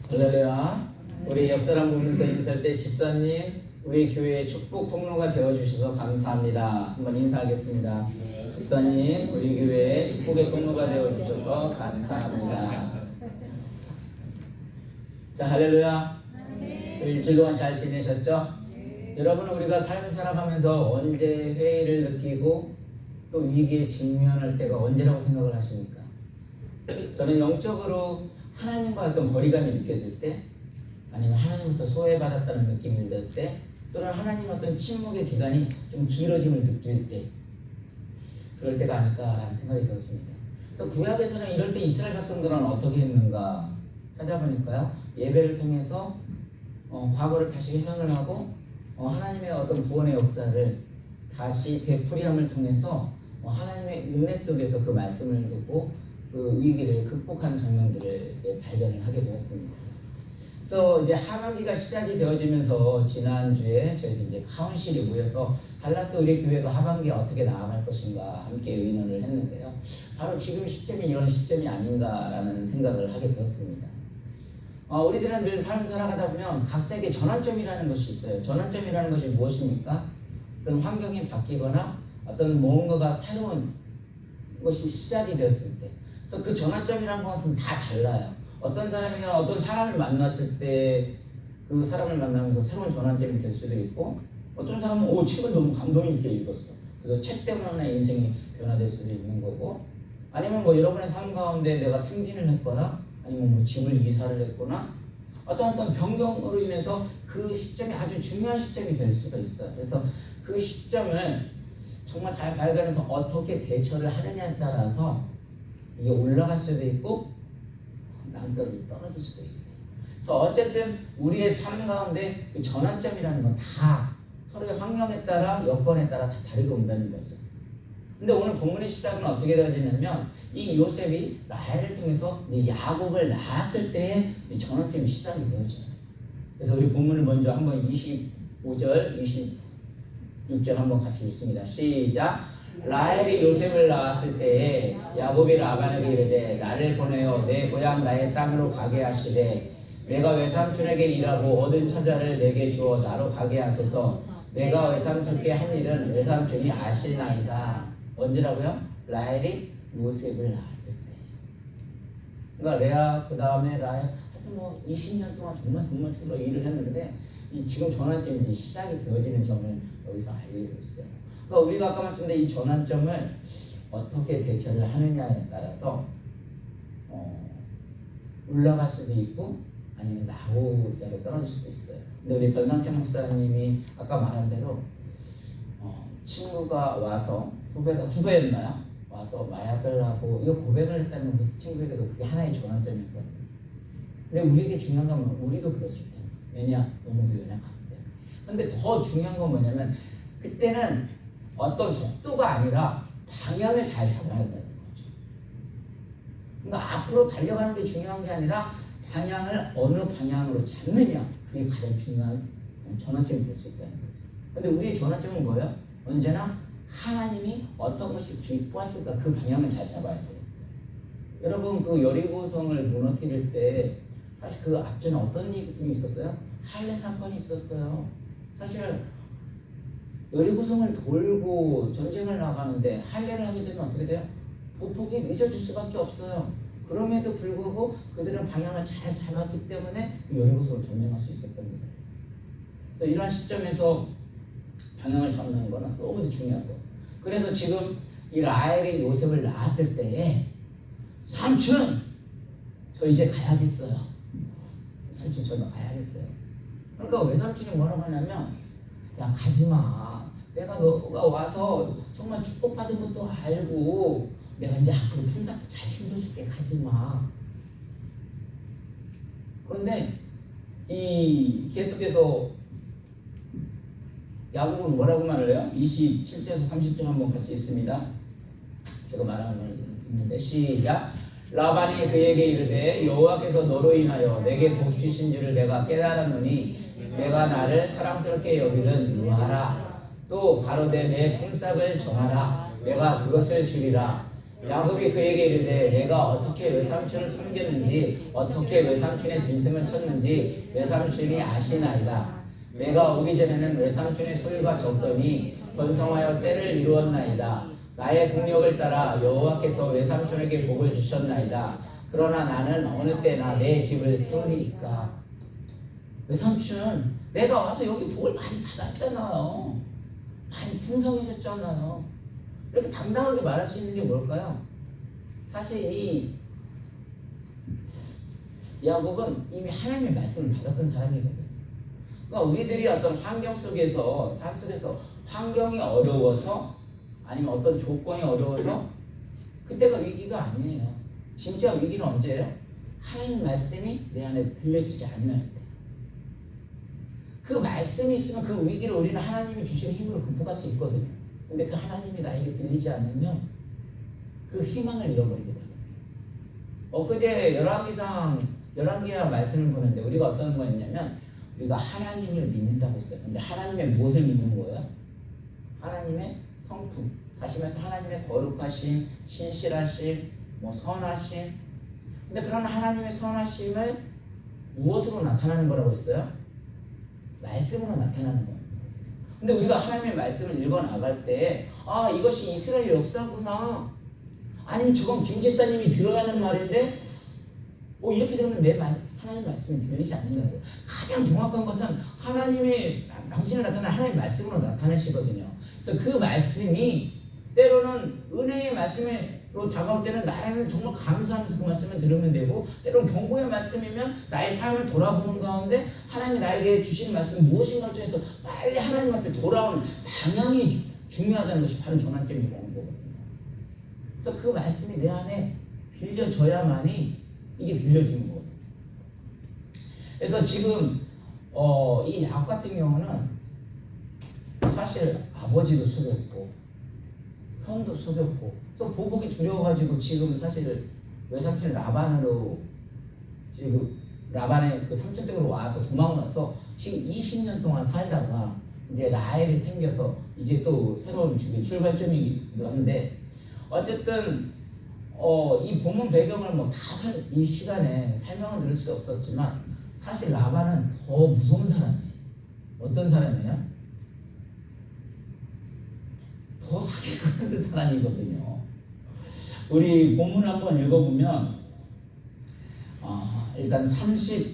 할렐루야. 우리 옆 사람 보면서 인사할 때 집사님, 우리 교회의 축복 통로가 되어주셔서 감사합니다. 한번 인사하겠습니다. 집사님, 우리 교회의 축복의 통로가 되어주셔서 감사합니다. 자, 할렐루야. 일주일 동안 잘 지내셨죠? 여러분, 우리가 삶을 살아가면서 언제 회의를 느끼고 또 위기에 직면할 때가 언제라고 생각을 하십니까? 저는 영적으로 하나님과 어떤 거리감이 느껴질 때, 아니면 하나님부터 소외받았다는 느낌이 들 때, 또는 하나님 어떤 침묵의 기간이 좀 길어짐을 느낄 때, 그럴 때가 아닐까라는 생각이 들었습니다. 그래서 구약에서는 이럴 때 이스라엘 백성들은 어떻게 했는가 찾아보니까요, 예배를 통해서 과거를 다시 회상을 하고 하나님의 어떤 구원의 역사를 다시 되풀이함을 통해서 하나님의 은혜 속에서 그 말씀을 듣고 그 위기를 극복한 장면들을 발견을 하게 되었습니다. 그래서 이제 하반기가 시작이 되어지면서 지난주에 저희도 이제 카운실이 모여서 달라스 우리 교회가 하반기에 어떻게 나아갈 것인가 함께 의논을 했는데요. 바로 지금 시점이 이런 시점이 아닌가라는 생각을 하게 되었습니다. 우리들은 늘 삶을 살아가다 보면 각자에게 전환점이라는 것이 있어요. 전환점이라는 것이 무엇입니까? 어떤 환경이 바뀌거나 어떤 무언가가 새로운 것이 시작이 되었을 때, 그래서 그 전환점이라는 것은 다 달라요. 어떤 사람이나 어떤 사람을 만났을 때 그 사람을 만나면서 새로운 전환점이 될 수도 있고, 어떤 사람은 책을 너무 감동 있게 읽었어. 그래서 책 때문에 인생이 변화될 수도 있는 거고, 아니면 여러분의 삶 가운데 내가 승진을 했거나, 아니면 집을 이사를 했거나, 어떤 변경으로 인해서 그 시점이 아주 중요한 시점이 될 수가 있어요. 그래서 그 시점을 정말 잘 발견해서 어떻게 대처를 하느냐에 따라서 이게 올라갈 수도 있고 남들이 떨어질 수도 있어요. 그래서 어쨌든 우리의 삶 가운데 그 전환점이라는 건 다 서로의 환경에 따라 여건에 따라 다 다르게 온다는 거죠. 근데 오늘 본문의 시작은 어떻게 되어지냐면, 이 요셉이 라헬을 통해서 이제 야곱을 낳았을 때의 전환점이 시작이 되어져요. 그래서 우리 본문을 먼저 한번 25절, 26절 한번 같이 읽습니다. 시작. 라헬이 요셉을 낳았을 때에 야곱이 라반에게 이르되 나를 보내어 내 고향 나의 땅으로 가게 하시되 내가 외삼촌에게 일하고 얻은 처자를 내게 주어 나로 가게 하소서. 내가 외삼촌께 한 일은 외삼촌이 아시나이다. 언제라고요? 라헬이 요셉을 낳았을 때. 그러니까 레아, 그 다음에 라헬, 하여튼 20년 동안 정말 주로 일을 했는데 지금 전환점이 이제 시작이 되어지는 점을 여기서 알리고 있어요. 그러니까 우리가 아까 말씀드린 이 전환점을 어떻게 대처를 하느냐에 따라서 올라갈 수도 있고 아니면 나오자로 떨어질 수도 있어요. 근데 우리 변상채 목사님이 아까 말한 대로 친구가 와서 후배였나요? 와서 마약을 하고 이거 고백을 했다면 그 친구에게도 그게 하나의 전환점이었거든요. 근데 우리에게 중요한 건 우리도 그럴 수 있다. 왜냐? 너무 연약하기 때문에. 근데 더 중요한 건 뭐냐면 그때는 어떤 속도가 아니라 방향을 잘 잡아야 된다는 거죠. 그러니까 앞으로 달려가는 게 중요한 게 아니라 방향을 어느 방향으로 잡느냐, 그게 가장 중요한 전환점이 될 수 있다는 거죠. 근데 우리의 전환점은 뭐예요? 언제나 하나님이 어떤 것이 기뻐하실까 그 방향을 잘 잡아야 돼요. 여러분, 그 여리고성을 무너뜨릴 때 사실 그 앞전에 어떤 일이 있었어요? 할례 사건이 있었어요. 사실 여리고성을 돌고 전쟁을 나가는데 할례를 하게 되면 어떻게 돼요? 보폭이 늦어질 수밖에 없어요. 그럼에도 불구하고 그들은 방향을 잘 잡았기 때문에 여리고성을 점령할 수 있었던 거예요. 그래서 이러한 시점에서 방향을 잡는 거는 너무 중요한 거예요. 그래서 지금 이 라헬이 요셉을 낳았을 때에 삼촌, 저 이제 가야겠어요. 삼촌, 저는 가야겠어요. 그러니까 외삼촌이 뭐라고 하냐면, 야, 가지마. 내가 너가 와서 정말 축복받은 것도 알고 내가 이제 앞으로 품삯도 잘 힘들어줄게. 가지마. 그런데 계속해서 야곱은 뭐라고 말을 해요? 27절에서 30절 한번 같이 읽습니다. 제가 말하는 걸 읽는데 시작. 라반이 그에게 이르되 여호와께서 너로 인하여 내게 복 주신 줄을 내가 깨달았노니 내가 나를 사랑스럽게 여기는 유하라. 또 가로되 내 품삯을 정하라. 내가 그것을 주리라. 야곱이 그에게 이르되 내가 어떻게 외삼촌을 섬겼는지 어떻게 외삼촌의 짐승을 쳤는지 외삼촌이 아시나이다. 내가 오기 전에는 외삼촌의 소유가 적더니 번성하여 때를 이루었나이다. 나의 공력을 따라 여호와께서 외삼촌에게 복을 주셨나이다. 그러나 나는 어느 때나 내 집을 세우리이까. 외삼촌, 내가 와서 여기 복을 많이 받았잖아요. 많이 풍성해졌잖아요. 이렇게 당당하게 말할 수 있는 게 뭘까요? 사실 이 야곱은 이미 하나님의 말씀을 받았던 사람이거든. 그러니까 우리들이 어떤 환경 속에서, 삶 속에서 환경이 어려워서 아니면 어떤 조건이 어려워서 그때가 위기가 아니에요. 진짜 위기는 언제예요? 하나님 말씀이 내 안에 들려지지 않는 때. 그 말씀이 있으면 그 위기를 우리는 하나님이 주신 힘으로 극복할 수 있거든요. 근데 그 하나님이 나에게 들리지 않으면 그 희망을 잃어버리게 되거든요. 엊그제 열왕기야 말씀을 보는데 우리가 어떤 거였냐면 우리가 하나님을 믿는다고 했어요. 근데 하나님의 무엇을 믿는 거예요? 하나님의 성품. 다시 말해서 하나님의 거룩하심, 신실하심, 선하심. 근데 그런 하나님의 선하심을 무엇으로 나타나는 거라고 했어요? 말씀으로 나타나는 거예요. 근데 우리가 하나님의 말씀을 읽어 나갈 때 이것이 이스라엘 역사구나. 아니면 저건 김 집사님이 들어야 하는 말인데 이렇게 되면 내 하나님 말씀이 들리지 않는다는 거예요. 가장 정확한 것은 하나님의 당신을 나타내는 하나님의 말씀으로 나타내시거든요. 그래서 그 말씀이 때로는 은혜의 말씀으로 다가올 때는 나는 정말 감사하면서 그 말씀을 들으면 되고, 때로는 경고의 말씀이면 나의 삶을 돌아보는 가운데 하나님이 나에게 주시는 말씀이 무엇인가를 통해서 빨리 하나님한테 돌아오는 방향이 중요하다는 것이 바로 전환점이 오는 거거든요. 그래서 그 말씀이 내 안에 들려져야만이 이게 들려지는 거거든요. 그래서 지금 이 야곱 같은 경우는 사실 아버지도 속였고 형도 속였고, 그래서 보복이 두려워가지고 지금 사실 외삼촌 라반으로 지금 라반의 그 삼촌 댁으로 와서 도망을 와서 지금 20년 동안 살다가 이제 라헬이 생겨서 이제 또 새로운 출발점이기도 한데, 어쨌든 이 본문 배경을 이 시간에 설명을 드릴 수 없었지만 사실 라반은 더 무서운 사람이에요. 어떤 사람이에요? 더 사기꾼 사람이거든요. 우리 본문을 한번 읽어보면 일단 30장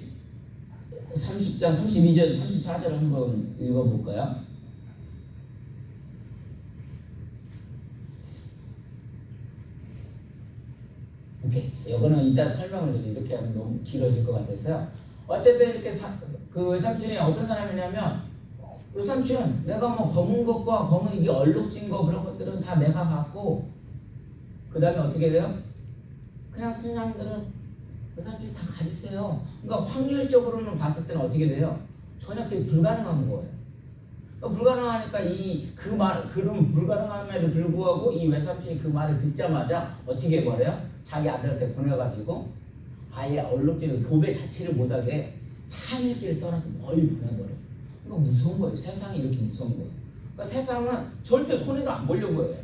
32절 34절 한번 읽어볼까요? 오케이. 이거는 이따 설명을 드릴게요. 이렇게 하면 너무 길어질 것 같아서요. 어쨌든 이렇게 그 외삼촌이 어떤 사람이냐면, 외삼촌, 내가 검은 것과 검은 이게 얼룩진 거 그런 것들은 다 내가 갖고, 그 다음에 어떻게 돼요? 그냥 순양들은 외삼촌이 다 가지세요. 그러니까 확률적으로는 봤을 때는 어떻게 돼요? 전혀 그게 불가능한 거예요. 그러니까 불가능하니까 그런 불가능함에도 불구하고 이 외삼촌이 그 말을 듣자마자 어떻게 해버려요? 자기 아들한테 보내가지고 아예 얼룩지는 교배 자체를 못하게 산길을 떠나서 멀리 보내버려요. 그러니까 무서운 거예요. 세상이 이렇게 무서운 거예요. 그러니까 세상은 절대 손에도 안 보려고 해요.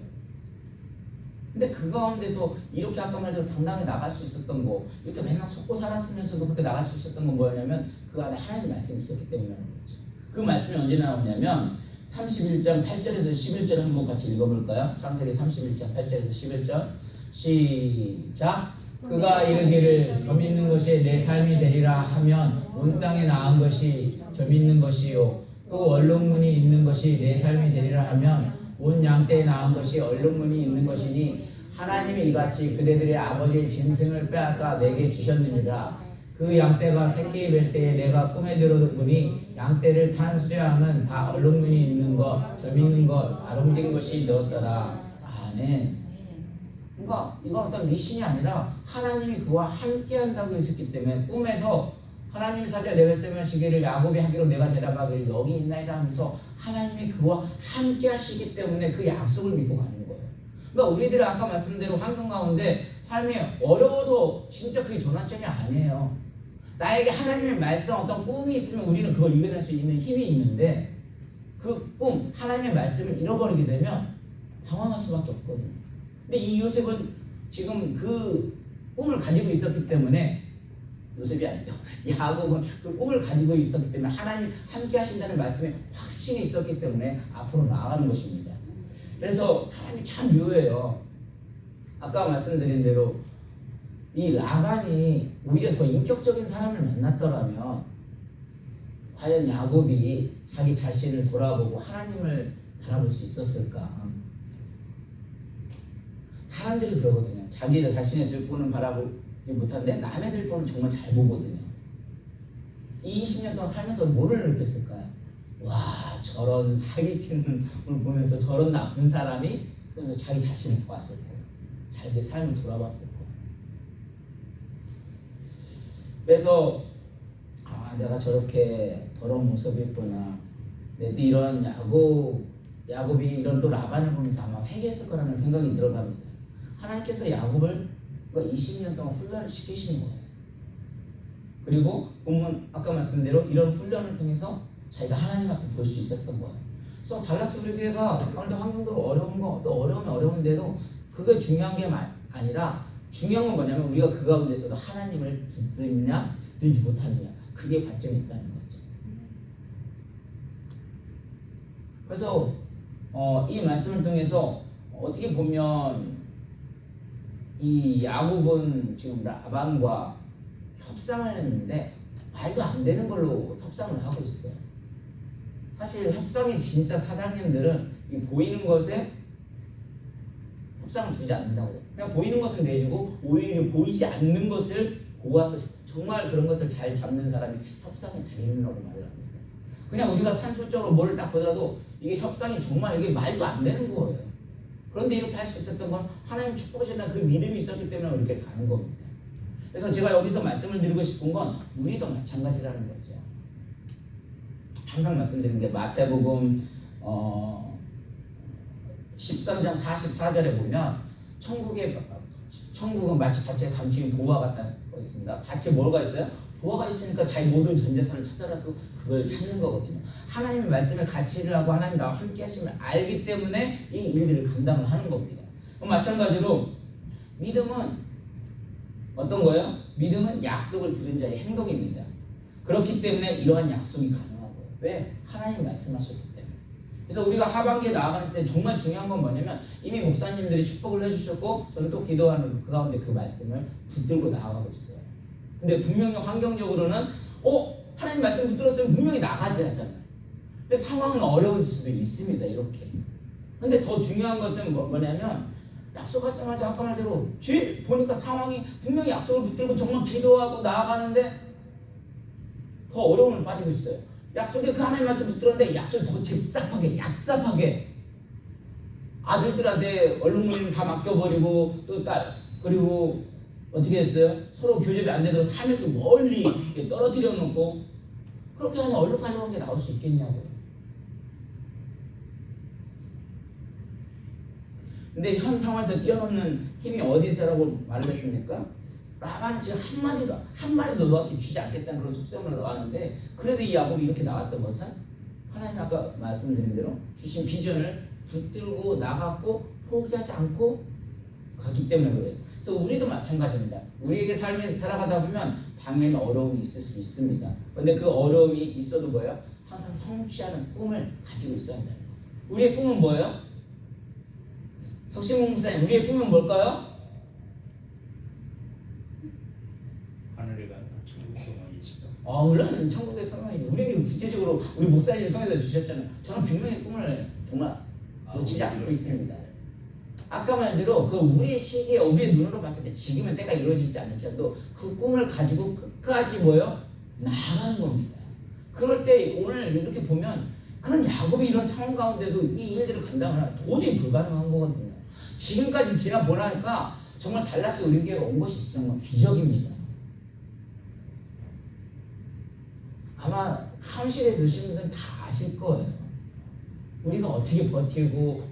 근데 그 가운데서 이렇게 아까 말대로 당당히 나갈 수 있었던 거, 이렇게 맨날 속고 살았으면서도 그렇게 나갈 수 있었던 건 뭐냐면 그 안에 하나님의 말씀이 있었기 때문이라는 거죠. 그 말씀이 언제 나오냐면 31장 8절에서 11절 한번 같이 읽어볼까요? 창세기 31장 8절에서 11절 시작. 그가 이르기를 점 있는 것이 내 삶이 되리라 하면 온 땅에 나은 것이 점 있는 것이요 또 얼룩무늬 있는 것이 내 삶이 되리라 하면 온 양떼에 나은 것이 얼룩무늬 있는 것이니 하나님이 이같이 그대들의 아버지의 짐승을 빼앗아 내게 주셨느니라. 그 양떼가 새끼 뵐 때에 내가 꿈에 들어보니 양떼를 탄 수양은 다 얼룩무늬 있는 것, 점 있는 것, 아름진 것이 되었더라. 아멘. 그러니까 이건 어떤 미신이 아니라 하나님이 그와 함께 한다고 했었기 때문에 꿈에서 하나님이 사자 내 백성을 시기를 야곱이 하기로 내가 대답하기를 여기 있나이다 하면서 하나님이 그와 함께 하시기 때문에 그 약속을 믿고 가는 거예요. 그러니까 우리들은 아까 말씀대로 환경 가운데 삶이 어려워서 진짜 그게 전환점이 아니에요. 나에게 하나님의 말씀 어떤 꿈이 있으면 우리는 그걸 이겨낼 수 있는 힘이 있는데 그 꿈, 하나님의 말씀을 잃어버리게 되면 방황할 수밖에 없거든요. 근데 이 요셉은 지금 그 꿈을 가지고 있었기 때문에 요셉이 아니죠. 야곱은 그 꿈을 가지고 있었기 때문에 하나님 함께 하신다는 말씀에 확신이 있었기 때문에 앞으로 나아가는 것입니다. 그래서 사람이 참 묘해요. 아까 말씀드린 대로 이 라반이 오히려 더 인격적인 사람을 만났더라면 과연 야곱이 자기 자신을 돌아보고 하나님을 바라볼 수 있었을까? 사람들이 그러거든요. 자기 자신의 들보는 바라보지 못하는데 남의 들보는 정말 잘 보거든요. 이 20년 동안 살면서 뭐를 느꼈을까요? 와, 저런 사기치는 걸 보면서 저런 나쁜 사람이 그러면서 자기 자신을 보았을 거예요. 자기 삶을 돌아봤을 거예요. 그래서 내가 저렇게 더러운 모습이었구나. 내도 이런 야곱이 이런 또 라반을 보면서 아마 회개했을 거라는 생각이 들어갑니다. 하나님께서 야곱을 20년 동안 훈련을 시키시는 거예요. 그리고 보면 아까 말씀대로 이런 훈련을 통해서 자기가 하나님 앞에 볼 수 있었던 거예요. 그래서 달라스 우리 교회가 가운데 환경도 어려운 거 또 어려우면 어려운데도 그게 중요한 게 아니라 중요한 건 뭐냐면 우리가 그 가운데서도 하나님을 붙드느냐 붙들지 못하느냐 그게 관점이 있다는 거죠. 그래서 이 말씀을 통해서 어떻게 보면 이 야곱은 지금 라반과 협상을 했는데 말도 안 되는 걸로 협상을 하고 있어요. 사실 협상의 진짜 사장님들은 이 보이는 것에 협상을 두지 않는다고 해요. 그냥 보이는 것을 내주고 오히려 보이지 않는 것을 고아서 정말 그런 것을 잘 잡는 사람이 협상의 달인이라고 말을 합니다. 그냥 우리가 산술적으로 뭐를 딱 보더라도 이게 협상이 정말 이게 말도 안 되는 거예요. 그런데 이렇게 할 수 있었던 건 하나님 축복하신다는 그 믿음이 있었기 때문에 이렇게 가는 겁니다. 그래서 제가 여기서 말씀을 드리고 싶은 건 우리도 마찬가지라는 거죠. 항상 말씀드리는 게 마태복음 13장 44절에 보면 천국은 마치 밭에 감추인 보화가 같다는 거 있습니다. 밭에 뭐가 있어요? 보화가 있으니까 자기 모든 전 재산을 찾아라도 그걸 찾는 거거든요. 하나님의 말씀을 가치를 하고 하나님 나와 함께 하심을 알기 때문에 이 일들을 감당을 하는 겁니다. 마찬가지로 믿음은 어떤 거예요? 믿음은 약속을 들은 자의 행동입니다. 그렇기 때문에 이러한 약속이 가능하고요. 왜? 하나님 말씀하셨기 때문에. 그래서 우리가 하반기에 나아가는 때 정말 중요한 건 뭐냐면 이미 목사님들이 축복을 해주셨고 저는 또 기도하는 그 가운데 그 말씀을 붙들고 나아가고 있어요. 근데 분명히 환경적으로는 하나님 말씀 붙들었으면 분명히 나가지 하잖아요. 근데 상황은 어려울 수도 있습니다. 이렇게. 근데 더 중요한 것은 뭐냐면 약속하자마자 아까 말대로 보니까 상황이 분명히 약속을 붙들고 정말 기도하고 나아가는데 더 어려움을 빠지고 있어요. 약속에 그 하나님 말씀 붙들었는데 약속이 더 얍삽하게 아들들한테 얼룩무늬를 다 맡겨버리고 또 그리고 어떻게 했어요? 서로 교접이 안 되도록 3일 또 멀리 떨어뜨려 놓고 그렇게 하면 얼룩하려는 게 나올 수 있겠냐고요. 근데 현 상황에서 뛰어넘는 힘이 어디서라고 말을 했습니까? 라반은 지금 한마디도 너한테 주지 않겠다는 그런 속셈을 나왔는데 그래도 이 야곱이 이렇게 나왔던 것은 하나님 아까 말씀드린 대로 주신 비전을 붙들고 나갔고 포기하지 않고 가기 때문에 그래요. 그래서 우리도 마찬가지입니다. 우리에게 삶을 살아가다 보면 당연히 어려움이 있을 수 있습니다. 그런데 그 어려움이 있어도 뭐예요? 항상 성취하는 꿈을 가지고 있어야 한다는 거죠. 우리의 꿈은 뭐예요? 석신문 목사님, 우리의 꿈은 뭘까요? 하늘에 가는 천국 소망이십니다. 물론 천국의 소망이 우리에게 구체적으로 우리 목사님을 통해서 주셨잖아요. 저는 100명의 꿈을 정말 놓치지 않고 있습니다. 아까 말대로 그 우리의 시기에 우리의 눈으로 봤을 때 지금은 때가 이루어지지 않을지라도 그 꿈을 가지고 끝까지 나아가는 겁니다. 그럴 때 오늘 이렇게 보면 그런 야곱이 이런 상황 가운데도 이 일들을 감당하는 도저히 불가능한 거거든요. 지금까지 지나보니까 정말 달라스 우리 교회가 온 것이 정말 기적입니다. 아마 카운실에 드신 분들은 다 아실 거예요. 우리가 어떻게 버티고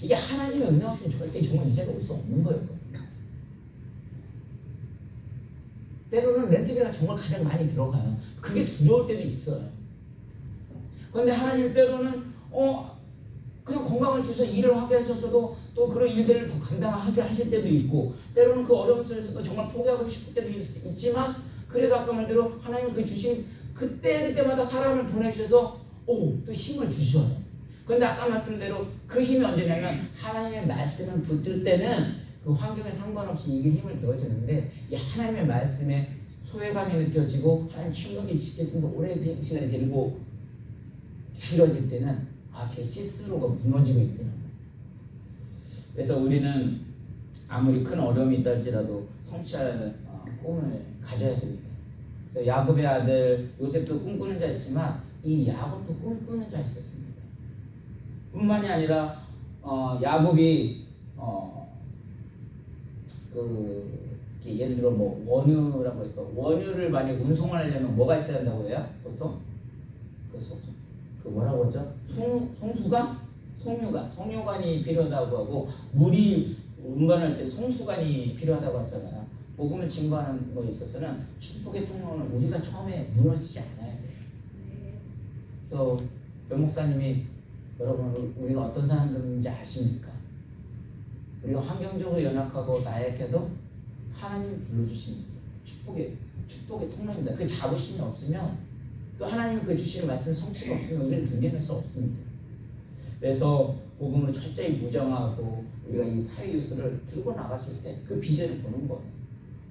이게 하나님의 은혜 없이는 절대 정말 이 자리에 올 수 없는 거였거든요. 때로는 렌트비가 정말 가장 많이 들어가요. 그게 두려울 때도 있어요. 그런데 하나님 때로는 그냥 건강을 주셔서 일을 하게 하셨어도 또 그런 일들을 더 감당하게 하실 때도 있고, 때로는 그 어려움 속에서도 정말 포기하고 싶을 때도 있지만, 그래도 아까 말대로 하나님은 그 주신 그때마다 사람을 보내주셔서 또 힘을 주셔요. 그런데 아까 말씀대로 그 힘이 언제냐면 하나님의 말씀을 붙들 때는 그 환경에 상관없이 이게 힘을 배워지는데, 이 하나님의 말씀에 소외감이 느껴지고 하나님 충격이 지켜지고 오랜 시간이 길고 길어질 때는 제 스스로가 무너지고 있더라고요. 그래서 우리는 아무리 큰 어려움이 있다 할지라도 성취하는 꿈을 가져야 됩니다. 그래서 야곱의 아들 요셉도 꿈꾸는 자였지만 이 야곱도 꿈꾸는 자였었습니다. 뿐만이 아니라 야곱이 예를 들어 뭐 원유라고 해서 원유를 만약 운송하려면 뭐가 있어야 한다고 해요? 보통 그 뭐라고 그러죠? 송유관이 필요하다고 하고, 물이 운반할 때 송수관이 필요하다고 하잖아요. 복음을 증거하는 거에 있어서는 축복의 통로는 우리가 처음에 무너지지 않아야 돼요. 그래서 변 목사님이 여러분 우리가 어떤 사람들인지 아십니까? 우리가 환경적으로 연약하고 나약해도 하나님이 불러주신 축복의 통로입니다. 그 자부심이 없으면, 또 하나님이 그 주시는 말씀 성취가 없으면 우리는 견뎌낼 수 없습니다. 그래서 복음을 철저히 무장하고 우리가 이 사회 요소를 들고 나갔을 때 그 비전을 보는 거예요.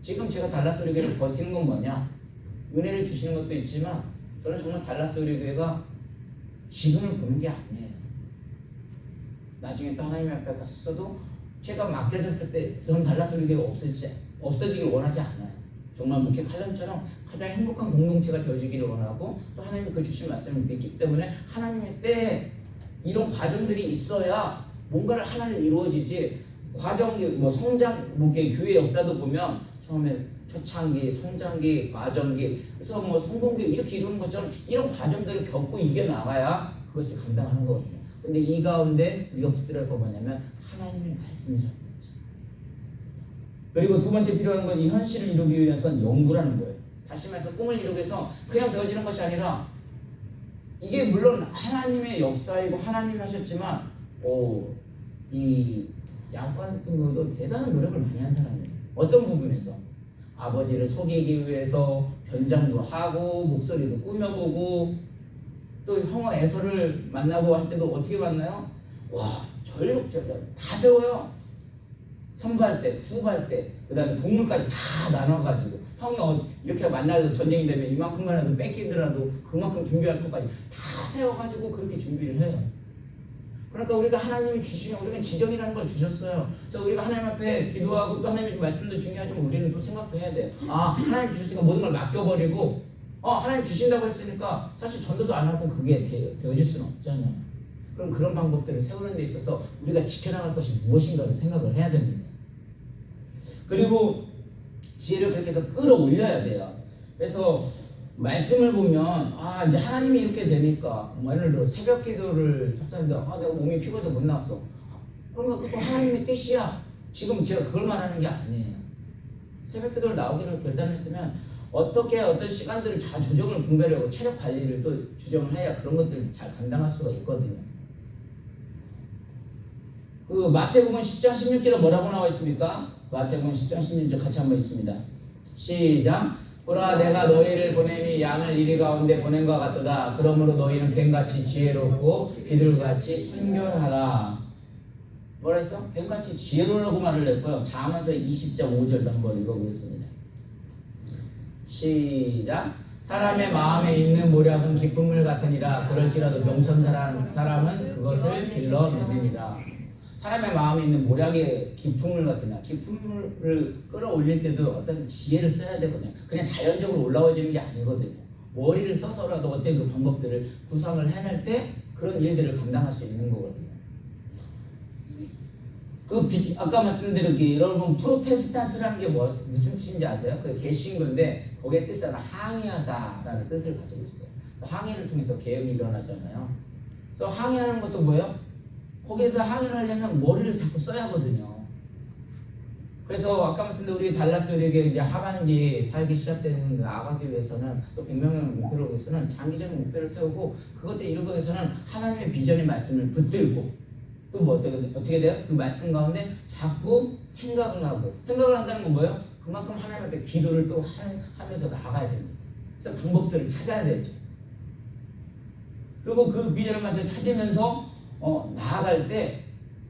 지금 제가 달라스 의료교회를 버티는 건 뭐냐? 은혜를 주시는 것도 있지만 저는 정말 달라스 의료교회가 지금을 보는 게 아니에요. 나중에 또 하나님 앞에 갔었어도 제가 맡겨졌을 때 저는 달라스 의료교회가 없어지길 원하지 않아요. 정말 목회 칼럼처럼 가장 행복한 공동체가 되어지기를 원하고, 또 하나님이 그 주신 말씀을 믿기 때문에 하나님의 때에 이런 과정들이 있어야 뭔가를 하나를 이루어지지. 성장, 교회 역사도 보면 처음에 초창기, 성장기, 과정기, 그래서 성공기 이렇게 이루는 것처럼 이런 과정들을 겪고 이겨나가야 그것을 감당하는 거거든요. 근데 이 가운데 우리가 붙들어야 할 건 뭐냐면 하나님의 말씀이라는 거죠. 그리고 두 번째 필요한 건 이 현실을 이루기 위해서는 연구라는 거예요. 다시 말해서 꿈을 이루기 위해서 그냥 되어지는 것이 아니라, 이게 물론 하나님의 역사이고 하나님이 하셨지만 이 야곱 같은 경우도 대단한 노력을 많이 한 사람이에요. 어떤 부분에서 아버지를 속이기 위해서 변장도 하고 목소리도 꾸며보고, 또 형 에서를 만나고 할 때도 어떻게 만나요? 전력전력 다 세워요. 선발 때, 후발 때, 그 다음에 동물까지 다 나눠가지고, 형이 이렇게 만나도 전쟁이 되면 이만큼만이라도 뺏기더라도 그만큼 준비할 것까지 다 세워가지고 그렇게 준비를 해요. 그러니까 우리가 하나님이 주시면 우리는 지정이라는 걸 주셨어요. 그래서 우리가 하나님 앞에 기도하고 또 하나님의 말씀도 중요하지만 우리는 또 생각도 해야 돼요. 하나님 주셨으니까 모든 걸 맡겨버리고, 하나님 주신다고 했으니까 사실 전도도 안 하고 그게 되어질 수는 없잖아요. 그럼 그런 방법들을 세우는 데 있어서 우리가 지켜나갈 것이 무엇인가를 생각을 해야 됩니다. 그리고 지혜를 그렇게 해서 끌어올려야 돼요. 그래서 말씀을 보면 이제 하나님이 이렇게 되니까, 예를 들어 새벽 기도를 접수하는데 내가 몸이 피곤해서 못 나왔어. 그러면 그것도 하나님의 뜻이야. 지금 제가 그걸 말하는 게 아니에요. 새벽 기도를 나오기로 결단했으면 어떤 시간들을 잘 조정을 분배하고 체력 관리를 또 주정을 해야 그런 것들을 잘 감당할 수가 있거든요. 그 마태복음 10장 16절에 뭐라고 나와 있습니까? 마태복음 10장 16절 같이 한번 있습니다. 시작. 보라, 내가 너희를 보내니 양을 이리 가운데 보낸 것 같도다. 그러므로 너희는 뱀같이 지혜롭고 비둘같이 순결하라. 뭐라 했어? 뱀같이 지혜로라고 말을 했고요. 잠언서 20장 5절도 한번 읽어보겠습니다. 시작. 사람의 마음에 있는 모략은 기품물 같으니라. 그럴지라도 명철한 사람은 그것을 길러내느니라. 사람의 마음에 있는 모략의 기품물 같으냐. 기품물을 끌어올릴 때도 어떤 지혜를 써야 되거든요. 그냥 자연적으로 올라와지는 게 아니거든요. 머리를 써서라도 어떤 그 방법들을 구상을 해낼 때 그런 일들을 감당할 수 있는 거거든요. 아까 말씀드린 게 여러분 프로테스탄트라는 게 무슨 뜻인지 아세요? 그 개신교인데 거기에 뜻은 항의하다라는 뜻을 가지고 있어요. 그래서 항의를 통해서 개혁이 일어나잖아요. 그래서 항의하는 것도 뭐예요? 거기에다 항의를 하려면 머리를 자꾸 써야 하거든요. 그래서 아까 말씀드린 우리 달라스 의료교회 이제 하반기 살기 시작되는 나가기 위해서는 또 100명의 목표를 위해서는 장기적인 목표를 세우고 그것들 이루기 위해서는 하나님의 비전의 말씀을 붙들고 또 뭐 어떻게 돼요? 그 말씀 가운데 자꾸 생각을 하고 생각을 한다는 건 뭐예요? 그만큼 하나님 앞에 기도를 또 하면서 나아가야 됩니다. 그래서 방법들을 찾아야 되죠. 그리고 그 비전을 먼저 찾으면서 나아갈 때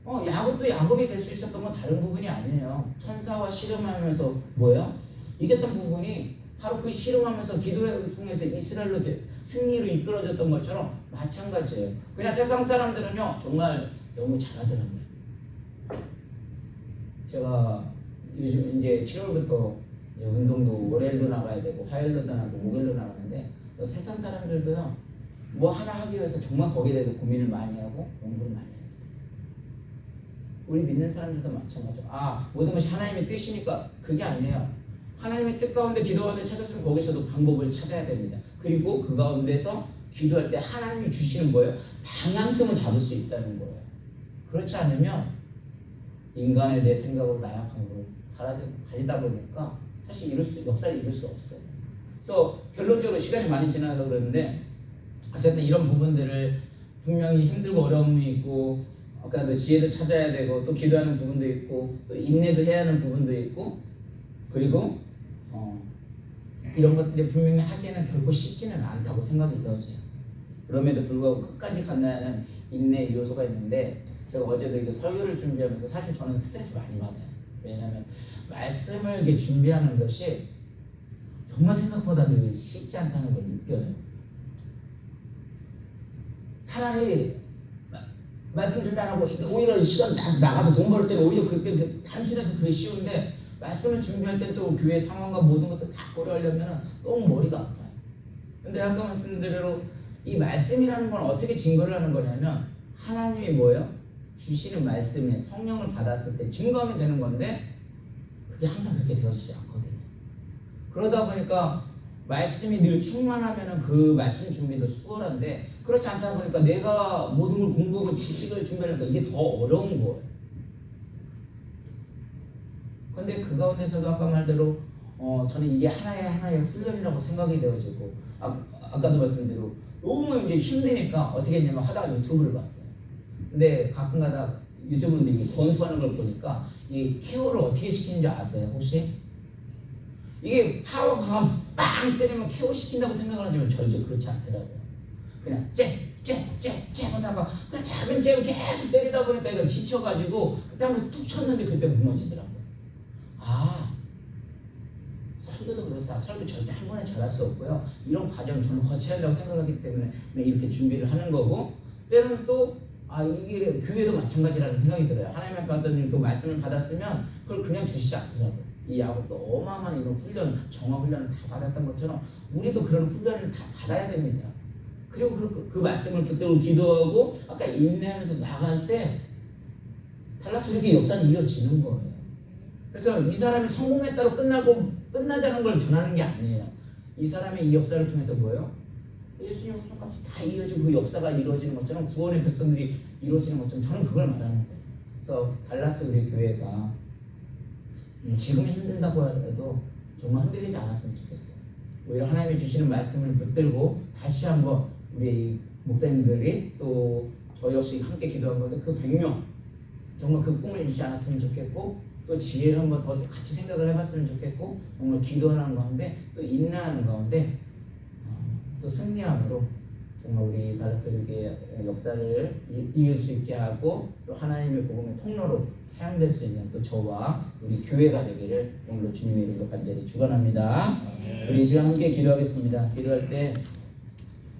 야곱도 야곱이 될 수 있었던 건 다른 부분이 아니에요. 천사와 씨름하면서 뭐예요? 이겼던 부분이 바로 그 씨름하면서 기도를 통해서 이스라엘로 승리로 이끌어졌던 것처럼 마찬가지예요. 그냥 세상 사람들은요 정말 너무 잘하더라고요. 제가 요즘 이제 7월부터 이제 운동도 월요일도 나가야 되고 화요일도 나가고 목요일도 나가는데 세상 사람들도요 뭐 하나 하기 위해서 정말 거기에 대해서 고민을 많이 하고 공부를 많이 해요. 우리 믿는 사람들도 마찬가지죠. 모든 것이 하나님의 뜻이니까 그게 아니에요. 하나님의 뜻 가운데 기도 가운데 찾았으면 거기서도 방법을 찾아야 됩니다. 그리고 그 가운데서 기도할 때 하나님이 주시는 거예요. 방향성을 잡을 수 있다는 거예요. 그렇지 않으면 인간의 내 생각으로 나약한 걸 가지다 보니까 사실 역사를 이룰 수 없어요. 그래서 결론적으로 시간이 많이 지나서 그러는데 어쨌든 이런 부분들을 분명히 힘들고 어려움이 있고 아까도 지혜도 찾아야 되고 또 기도하는 부분도 있고 또 인내도 해야 하는 부분도 있고 그리고 이런 것들이 분명히 하기에는 결코 쉽지는 않다고 생각이 되어져요. 그럼에도 불구하고 끝까지 간다는 인내의 요소가 있는데 제가 어제도 이거 설교를 준비하면서 사실 저는 스트레스 많이 받아요. 왜냐하면 말씀을 이렇게 준비하는 것이 정말 생각보다 늘 쉽지 않다는 걸 느껴요. 차라리 말씀 준비 안 하고 오히려 시간 나가서 돈 벌 때는 오히려 그렇게 단순해서 그게 쉬운데 말씀을 준비할 때 또 교회 상황과 모든 것도 다 고려하려면 너무 머리가 아파요. 근데 아까 말씀드린 대로 이 말씀이라는 건 어떻게 증거를 하는 거냐면 하나님이 뭐예요? 주시는 말씀에 성령을 받았을 때 증거하면 되는 건데 그게 항상 그렇게 되어지지 않거든요. 그러다 보니까 말씀이 늘 충만하면 그 말씀 준비도 수월한데 그렇지 않다 보니까 내가 모든 걸 공부하고 지식을 준비하니까 이게 더 어려운 거예요. 근데 그 가운데서도 아까 말대로 저는 이게 하나의 훈련이라고 생각이 되어지고 아까도 말씀대로 너무 이제 힘드니까 어떻게 했냐면 하다가 유튜브를 봤어요. 근데 가끔가다 유튜브인데 이게 권투하는 걸 보니까 이 케어를 어떻게 시키는지 아세요? 혹시? 이게 파워 강한 빵 때리면 케어 시킨다고 생각을 하지만 절대 그렇지 않더라고요. 그냥 쨍 하다가 그냥 작은 잽을 계속 때리다 보니까 이거 지쳐가지고 그때 한번 툭 쳤는데 그때 무너지더라고요. 설교도 그렇다. 설교 절대 한 번에 잘할 수 없고요. 이런 과정을 저는 거쳐야 한다고 생각하기 때문에 이렇게 준비를 하는 거고 때로는 또 이게 교회도 마찬가지라는 생각이 들어요. 하나님의 받은 그 말씀을 받았으면 그걸 그냥 주시지 않더라고요. 이 야곱도 어마어마한 이런 훈련, 정화 훈련을 다 받았던 것처럼 우리도 그런 훈련을 다 받아야 됩니다. 그리고 그 말씀을 붙들고 기도하고 아까 인내하면서 나갈 때 달라서 이렇게 역사는 이어지는 거예요. 그래서 이 사람이 성공했다고 끝나자는 걸 전하는 게 아니에요. 이 사람의 이 역사를 통해서 뭐예요? 예수님 후손까지 다 이어지고 그 역사가 이루어지는 것처럼 구원의 백성들이 이루어지는 것처럼 저는 그걸 말하는 거예요. 그래서 달라스 우리 교회가 지금 힘들다고 해도 정말 흔들리지 않았으면 좋겠어요. 오히려 하나님이 주시는 말씀을 붙들고 다시 한번 우리 목사님들이 또 저 역시 함께 기도한 건데 그 100명 정말 그 꿈을 잃지 않았으면 좋겠고 또 지혜를 한번 더 같이 생각을 해봤으면 좋겠고 정말 기도하는 가운데 또 인내하는 가운데 또 승리함으로 정말 우리 달라스 교회의 역사를 이을 수 있게 하고 또 하나님의 복음의 통로로 사용될 수 있는 또 저와 우리 교회가 되기를 오늘로 주님의 이름으로 간절히 축원합니다. 우리 이 시간 함께 기도하겠습니다. 기도할 때